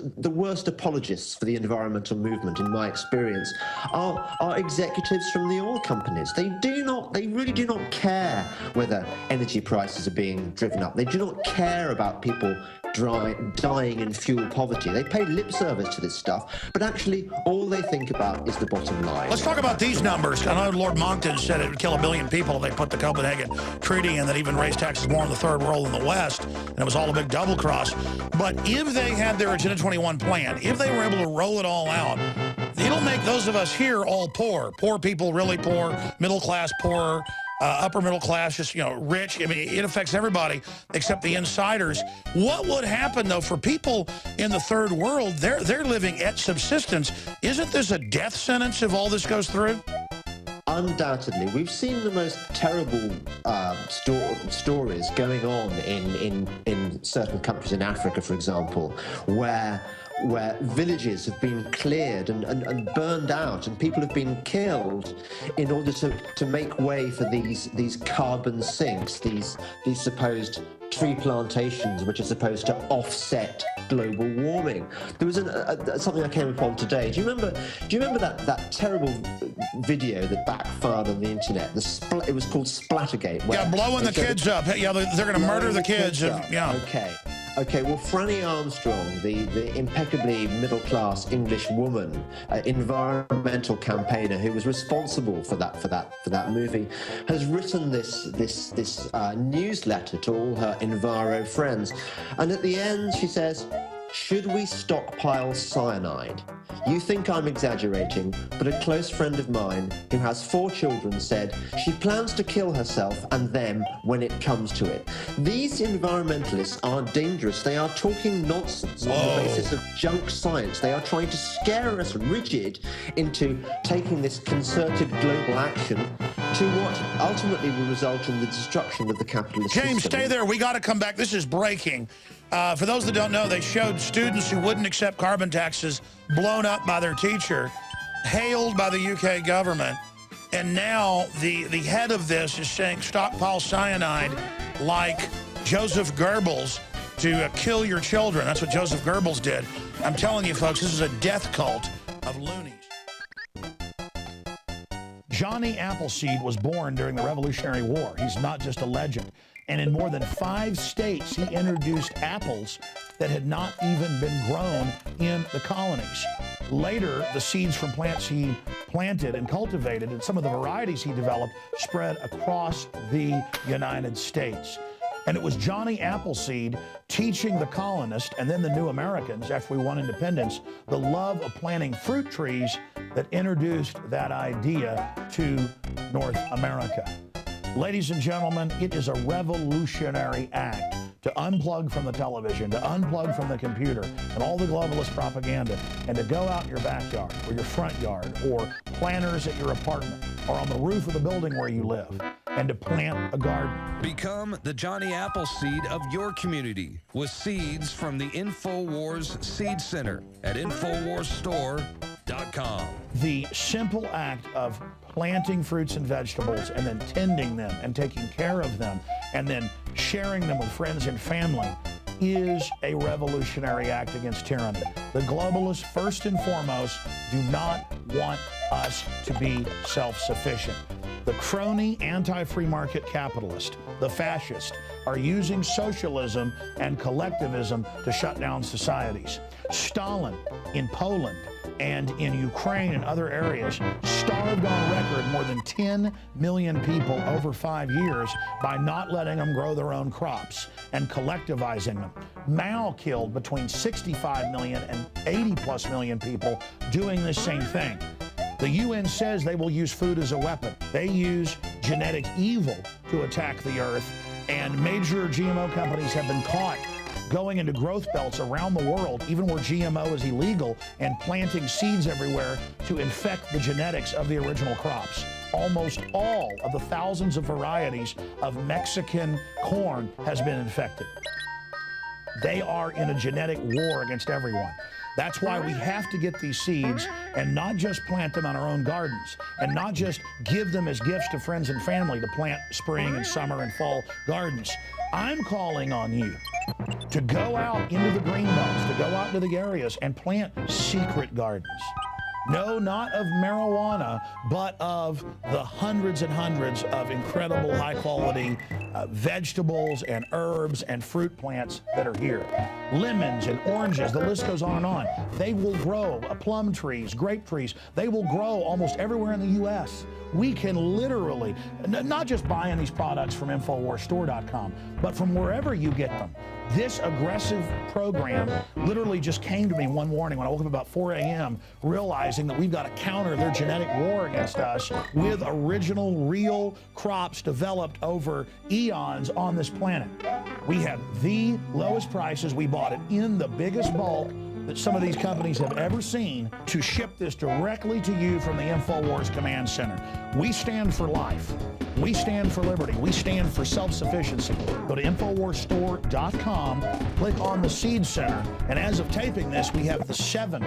the worst apologists for the environmental movement, in my experience, are executives from the oil companies. They really do not care whether energy prices are being driven up. They do not care about people dying in fuel poverty. They pay lip service to this stuff, but actually all they think about is the bottom line. Let's talk about these numbers. I know Lord Monckton said it would kill 1 billion people if they put the Copenhagen Treaty in that even raised taxes more in the third world than the West, and it was all a big double cross. But if they had their Agenda 21 plan, if they were able to roll it all out, it'll make those of us here all poor. Poor people really poor, middle class poorer, upper middle class, just, rich. I mean, it affects everybody except the insiders. What would happen, though, for people in the third world? They're living at subsistence. Isn't this a death sentence if all this goes through? Undoubtedly. We've seen the most terrible stories going on in certain countries in Africa, for example, where villages have been cleared and burned out, and people have been killed in order to make way for these carbon sinks, these supposed tree plantations which are supposed to offset global warming. There was something I came upon today. Do you remember that terrible video that backfired on the internet? It was called Splattergate. Yeah, blowing the kids up. Yeah, they're going to murder the kids. Yeah. Okay, well, Franny Armstrong, the impeccably middle-class English woman, environmental campaigner who was responsible for that movie, has written this newsletter to all her Enviro friends, and at the end she says, "Should we stockpile cyanide? You think I'm exaggerating, but a close friend of mine who has 4 children said she plans to kill herself and them when it comes to it." These environmentalists are dangerous. They are talking nonsense on the basis of junk science. They are trying to scare us rigid into taking this concerted global action to what ultimately will result in the destruction of the capitalist system. James, stay there. We got to come back. This is breaking. For those that don't know, they showed students who wouldn't accept carbon taxes blown up by their teacher, hailed by the UK government, and now the head of this is saying stockpile cyanide like Joseph Goebbels to kill your children. That's what Joseph Goebbels did. I'm telling you, folks, this is a death cult of loonies. Johnny Appleseed was born during the Revolutionary War. He's not just a legend. And in more than 5 states, he introduced apples that had not even been grown in the colonies. Later, the seeds from plants he planted and cultivated and some of the varieties he developed spread across the United States. And it was Johnny Appleseed teaching the colonists and then the new Americans, after we won independence, the love of planting fruit trees that introduced that idea to North America. Ladies and gentlemen, it is a revolutionary act to unplug from the television, to unplug from the computer and all the globalist propaganda, and to go out in your backyard or your front yard or planters at your apartment or on the roof of the building where you live, and to plant a garden. Become the Johnny Appleseed of your community with seeds from the InfoWars Seed Center at InfoWarsStore.com. The simple act of planting fruits and vegetables and then tending them and taking care of them and then sharing them with friends and family is a revolutionary act against tyranny. The globalists, first and foremost, do not want us to be self-sufficient. The crony anti-free market capitalist, the fascist, are using socialism and collectivism to shut down societies. Stalin in Poland and in Ukraine and other areas starved on record more than 10 million people over 5 years by not letting them grow their own crops and collectivizing them. Mao killed between 65 million and 80+ million people doing this same thing. The UN says they will use food as a weapon. They use genetic evil to attack the earth, and major GMO companies have been caught going into growth belts around the world, even where GMO is illegal, and planting seeds everywhere to infect the genetics of the original crops. Almost all of the thousands of varieties of Mexican corn has been infected. They are in a genetic war against everyone. That's why we have to get these seeds and not just plant them on our own gardens and not just give them as gifts to friends and family to plant spring and summer and fall gardens. I'm calling on you to go out into the green belts, to go out into the areas and plant secret gardens. No, not of marijuana, but of the hundreds and hundreds of incredible high-quality vegetables and herbs and fruit plants that are here. Lemons and oranges, the list goes on and on. They will grow, plum trees, grape trees, they will grow almost everywhere in the U.S. We can literally, not just buying these products from InfoWarsStore.com, but from wherever you get them. This aggressive program literally just came to me one morning when I woke up about 4 a.m. realizing that we've got to counter their genetic war against us with original, real crops developed over eons on this planet. We have the lowest prices. We bought it in the biggest bulk that some of these companies have ever seen to ship this directly to you from the InfoWars Command Center. We stand for life. We stand for liberty. We stand for self-sufficiency. Go to InfoWarsStore.com, click on the Seed Center, and as of taping this, we have the 7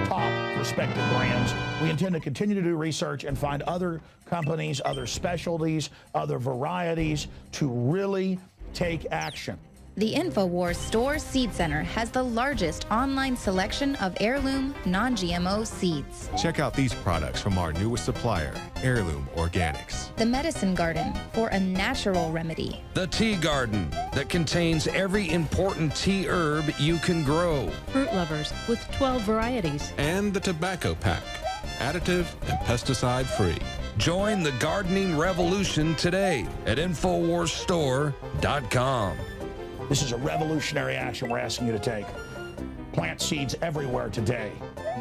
top respected brands. We intend to continue to do research and find other companies, other specialties, other varieties to really take action. The InfoWars Store Seed Center has the largest online selection of heirloom, non-GMO seeds. Check out these products from our newest supplier, Heirloom Organics. The Medicine Garden for a natural remedy. The Tea Garden that contains every important tea herb you can grow. Fruit Lovers with 12 varieties. And the Tobacco Pack, additive and pesticide free. Join the gardening revolution today at InfoWarsStore.com. This is a revolutionary action we're asking you to take. Plant seeds everywhere today.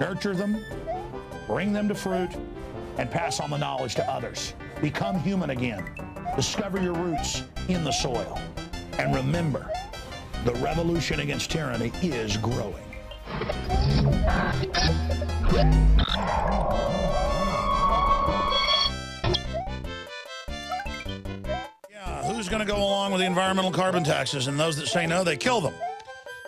Nurture them, bring them to fruit, and pass on the knowledge to others. Become human again. Discover your roots in the soil. And remember, the revolution against tyranny is growing. Who's going to go along with the environmental carbon taxes? And those that say no, they kill them.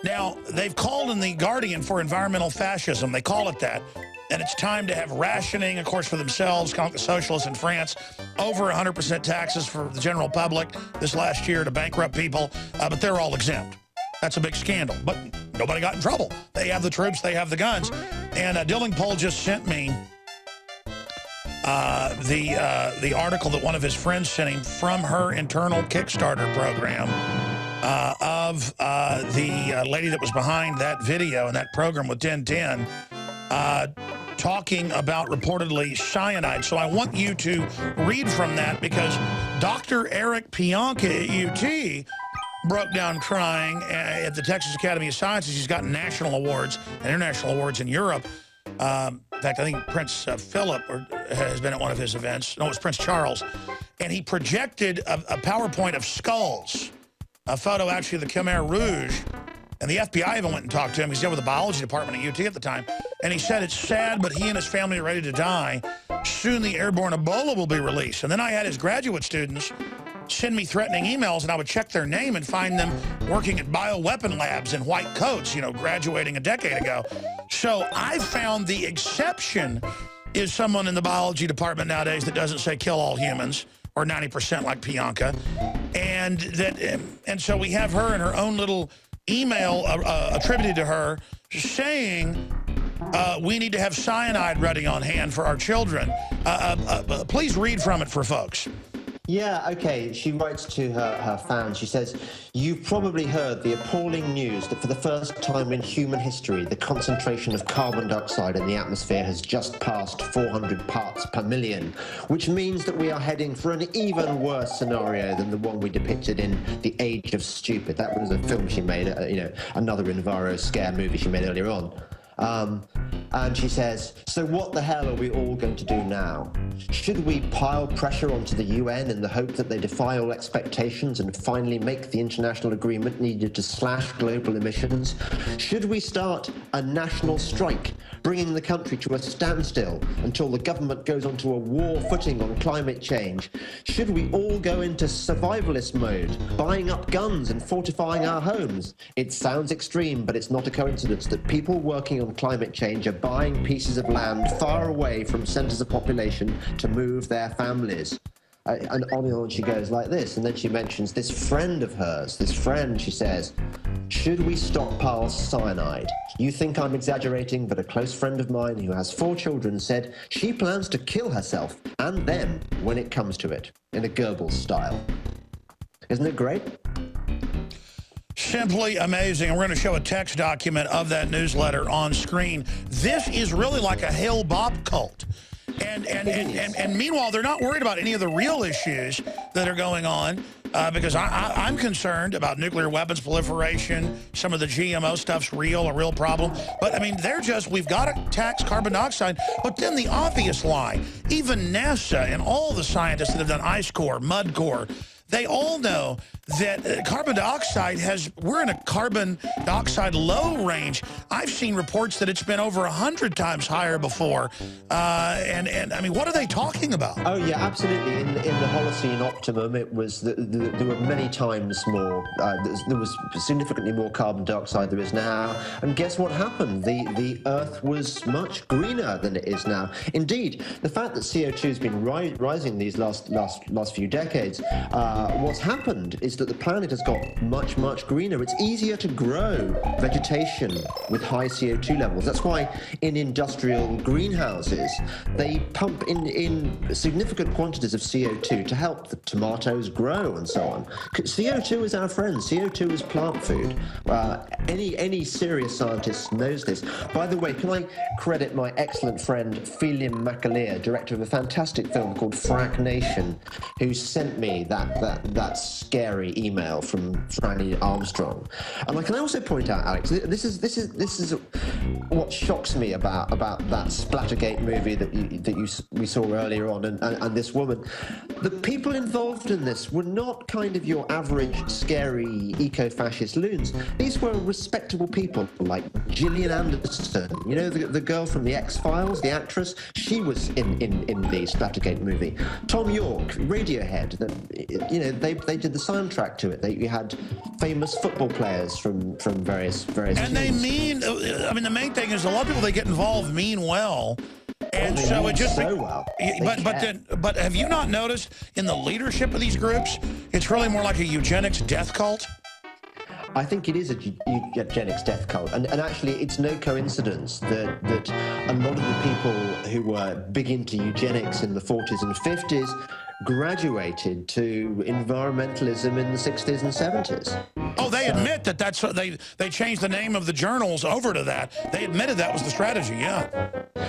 Now, they've called in the Guardian for environmental fascism. They call it that. And it's time to have rationing, of course, for themselves, kind of like the socialists in France, over 100% taxes for the general public this last year to bankrupt people, but they're all exempt. That's a big scandal, but nobody got in trouble. They have the troops, they have the guns. And Dylan Pohl just sent me the article that one of his friends sent him from her internal Kickstarter program of the lady that was behind that video and that program with 1010 talking about reportedly cyanide. So I want you to read from that because Dr. Eric Pianka at UT broke down crying at the Texas Academy of Sciences. He's gotten national awards and international awards in Europe. In fact, I think Prince Philip has been at one of his events. No, it was Prince Charles. And he projected a PowerPoint of skulls, a photo actually of the Khmer Rouge. And the FBI even went and talked to him. He's there with the biology department at UT at the time. And he said it's sad, but he and his family are ready to die. Soon the airborne Ebola will be released. And then I had his graduate students send me threatening emails, and I would check their name and find them working at bioweapon labs in white coats, you know, graduating a decade ago. So I found the exception is someone in the biology department nowadays that doesn't say kill all humans, or 90% like Pianka. And so we have her in her own little email attributed to her saying we need to have cyanide ready on hand for our children. Please read from it for folks. Yeah, okay. She writes to her fans. She says, "You've probably heard the appalling news that for the first time in human history, the concentration of carbon dioxide in the atmosphere has just passed 400 parts per million, which means that we are heading for an even worse scenario than the one we depicted in The Age of Stupid." That was a film she made, another Enviro scare movie she made earlier on. And she says, so what the hell are we all going to do now? Should we pile pressure onto the UN in the hope that they defy all expectations and finally make the international agreement needed to slash global emissions? Should we start a national strike, bringing the country to a standstill until the government goes onto a war footing on climate change? Should we all go into survivalist mode, buying up guns and fortifying our homes? It sounds extreme, but it's not a coincidence that people working on climate change are buying pieces of land far away from centres of population to move their families. And on she goes like this, and then she mentions this friend of hers. This friend, she says, should we stockpile cyanide? You think I'm exaggerating, but a close friend of mine who has 4 children said she plans to kill herself and them when it comes to it, in a Goebbels style. Isn't it great? Simply amazing. And we're going to show a text document of that newsletter on screen. This is really like a Hail Bob cult. And meanwhile, they're not worried about any of the real issues that are going on because I'm concerned about nuclear weapons proliferation. Some of the GMO stuff's a real problem. But, I mean, we've got to tax carbon dioxide. But then the obvious lie, even NASA and all the scientists that have done ice core, mud core, they all know that carbon dioxide we're in a carbon dioxide low range. I've seen reports that it's been over 100 times higher before. And I mean, what are they talking about? Oh, yeah, absolutely. In the Holocene optimum, it was there were many times more. There was significantly more carbon dioxide than there is now. And guess what happened? The Earth was much greener than it is now. Indeed, the fact that CO2 has been rising these last few decades, what's happened is that the planet has got much greener. It's easier to grow vegetation with high CO2 levels. That's why in industrial greenhouses, they pump in significant quantities of CO2 to help the tomatoes grow and so on. CO2 is our friend. CO2 is plant food. Any serious scientist knows this. By the way, can I credit my excellent friend Phelim McAleer, director of a fantastic film called Frack Nation, who sent me that scary email from Franny Armstrong. And I can also point out, Alex, this is what shocks me about that Splattergate movie that we saw earlier on, and this woman. The people involved in this were not kind of your average scary eco-fascist loons. These were respectable people like Gillian Anderson, you know, the girl from the X-Files, the actress. She was in the Splattergate movie. Tom York, Radiohead. They did the soundtrack to it. You had famous football players from various and teams. The main thing is a lot of people, they get involved mean well. And so it just so well. But have you not noticed in the leadership of these groups, it's really more like a eugenics death cult? I think it is a eugenics death cult. And actually, it's no coincidence that a lot of the people who were big into eugenics in the 40s and 50s graduated to environmentalism in the 60s and 70s. Oh, they admit that's what they changed the name of the journals over to that. They admitted that was the strategy, yeah.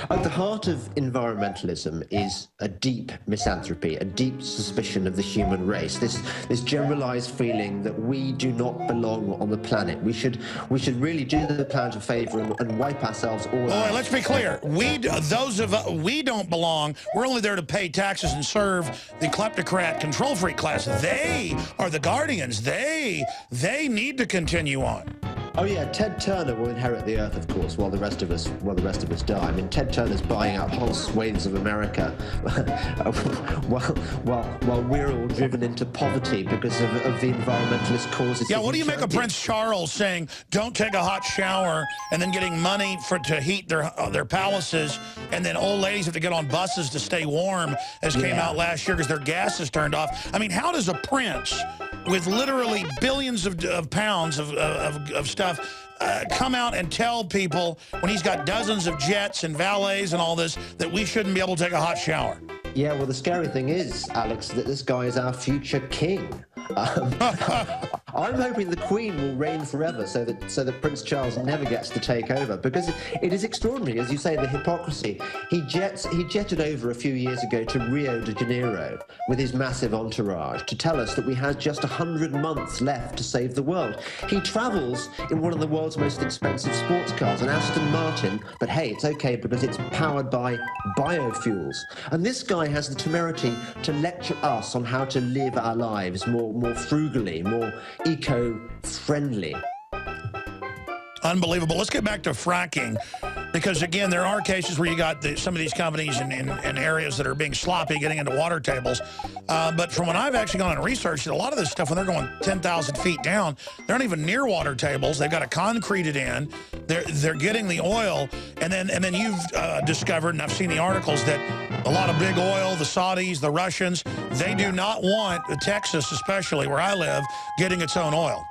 At the heart of environmentalism is a deep misanthropy, a deep suspicion of the human race. This generalized feeling that we do not belong on the planet. We should really do the planet a favor and wipe ourselves all out. Let's be clear. We don't belong. We're only there to pay taxes and serve the kleptocrat control freak class. They are the guardians. They need to continue on. Oh yeah, Ted Turner will inherit the earth, of course, while the rest of us die. I mean, Ted Turner's buying out whole swathes of America, while we're all driven into poverty because of the environmentalist causes. Yeah, what do you make of Prince Charles saying, "Don't take a hot shower," and then getting money to heat their palaces, and then old ladies have to get on buses to stay warm, as came out last year because their gas is turned off? I mean, how does a prince with literally billions of pounds of stuff come out and tell people, when he's got dozens of jets and valets and all this, that we shouldn't be able to take a hot shower? Yeah, well, the scary thing is, Alex, that this guy is our future king. I'm hoping the Queen will reign forever, so that Prince Charles never gets to take over, because it is extraordinary, as you say, the hypocrisy. He jetted over a few years ago to Rio de Janeiro with his massive entourage to tell us that we had just 100 months left to save the world. He travels in one of the world's most expensive sports cars, an Aston Martin, but hey, it's okay because it's powered by biofuels. And this guy has the temerity to lecture us on how to live our lives more frugally, more eco-friendly. Unbelievable. Let's get back to fracking, because again, there are cases where you got some of these companies in areas that are being sloppy, getting into water tables. But from when I've actually gone and researched it, a lot of this stuff, when they're going 10,000 feet down, they're not even near water tables. They've got to concrete it in. They're getting the oil, and then you've discovered, and I've seen the articles, that a lot of big oil, the Saudis, the Russians, they do not want Texas, especially where I live, getting its own oil.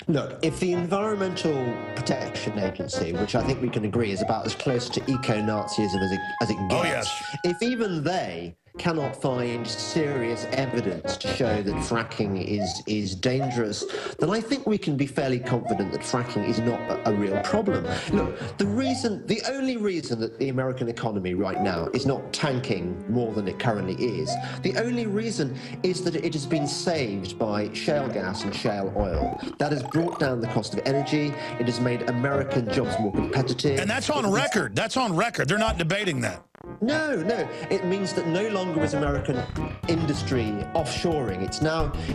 Look, if the Environmental Protection Agency, which I think we can agree is about as close to eco-Nazism as it gets, oh, yes, if even they cannot find serious evidence to show that fracking is dangerous, then I think we can be fairly confident that fracking is not a real problem. Look, the only reason that the American economy right now is not tanking more than it currently is, the only reason is that it has been saved by shale gas and shale oil. That has brought down the cost of energy. It has made American jobs more competitive. And that's on record. That's on record. They're not debating that. No. It means that no longer is American industry offshoring.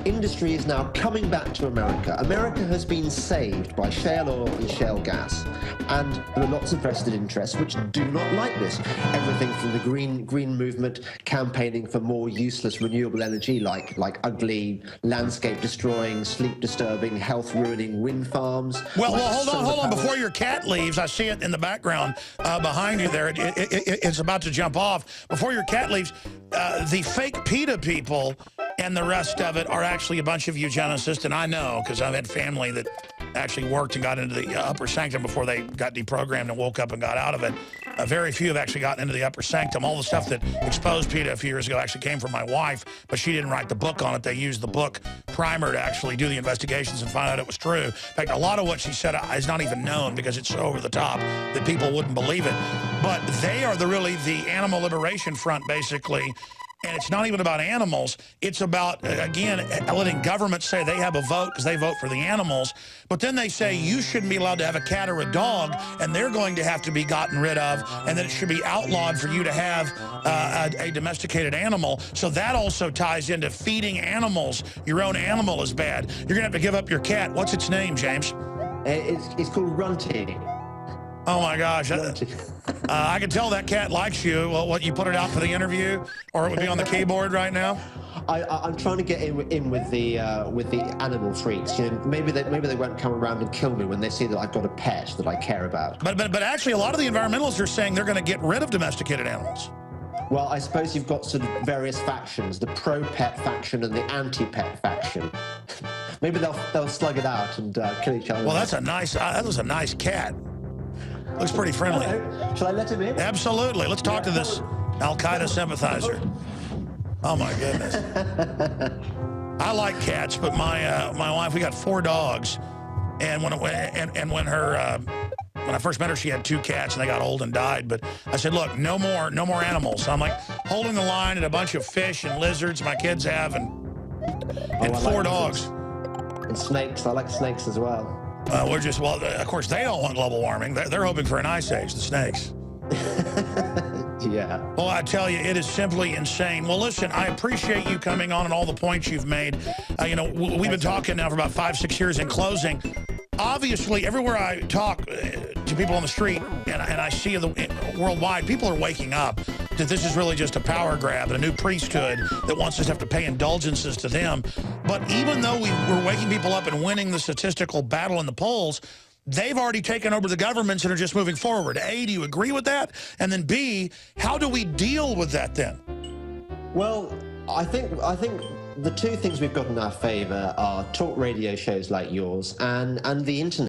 Industry is now coming back to America. America has been saved by shale oil and shale gas. And there are lots of vested interests which do not like this. Everything from the green movement campaigning for more useless renewable energy like ugly, landscape-destroying, sleep-disturbing, health-ruining wind farms. Well, hold on. Before your cat leaves, I see it in the background behind you there. It's about to jump off. Before your cat leaves, the fake PETA people and the rest of it are actually a bunch of eugenicists, and I know because I've had family that actually worked and got into the upper sanctum before they got deprogrammed and woke up and got out of it. Very few have actually gotten into the upper sanctum. All the stuff that exposed PETA a few years ago actually came from my wife, but she didn't write the book on it. They used the book primer to actually do the investigations and find out it was true. In fact, a lot of what she said is not even known because it's so over the top that people wouldn't believe it. But they are really the animal liberation front, basically. And it's not even about animals. It's about, again, letting governments say they have a vote because they vote for the animals. But then they say you shouldn't be allowed to have a cat or a dog, and they're going to have to be gotten rid of, and that it should be outlawed for you to have a domesticated animal. So that also ties into feeding animals. Your own animal is bad. You're going to have to give up your cat. What's its name, James? It's called Runty. Oh, my gosh. I can tell that cat likes you. Well, what, you put it out for the interview? Or it would be on the keyboard right now? I'm trying to get in with the animal freaks. You know, maybe they won't come around and kill me when they see that I've got a pet that I care about. But actually, a lot of the environmentalists are saying they're going to get rid of domesticated animals. Well, I suppose you've got sort of various factions, the pro-pet faction and the anti-pet faction. Maybe they'll slug it out and kill each other. Well, that was a nice cat. Looks pretty friendly. Hello. Shall I let him in? Absolutely. Let's talk to this Al-Qaeda sympathizer. Oh, my goodness. I like cats, but my wife, we got 4 dogs. And when I first met her, she had 2 cats, and they got old and died. But I said, look, no more animals. So I'm like holding the line at a bunch of fish and lizards my kids have, and 4 dogs. And snakes. I like snakes as well. Of course, they don't want global warming. They're hoping for an ice age, the snakes. Yeah. Well, I tell you, it is simply insane. Well, listen, I appreciate you coming on and all the points you've made. We've been talking now for about 5-6 years. In closing, obviously, everywhere I talk to people on the street and I see worldwide, people are waking up that this is really just a power grab, a new priesthood that wants us to have to pay indulgences to them. But even though we're waking people up and winning the statistical battle in the polls, they've already taken over the governments and are just moving forward. A, do you agree with that? And then B, how do we deal with that then? Well, I think the 2 things we've got in our favor are talk radio shows like yours and the internet.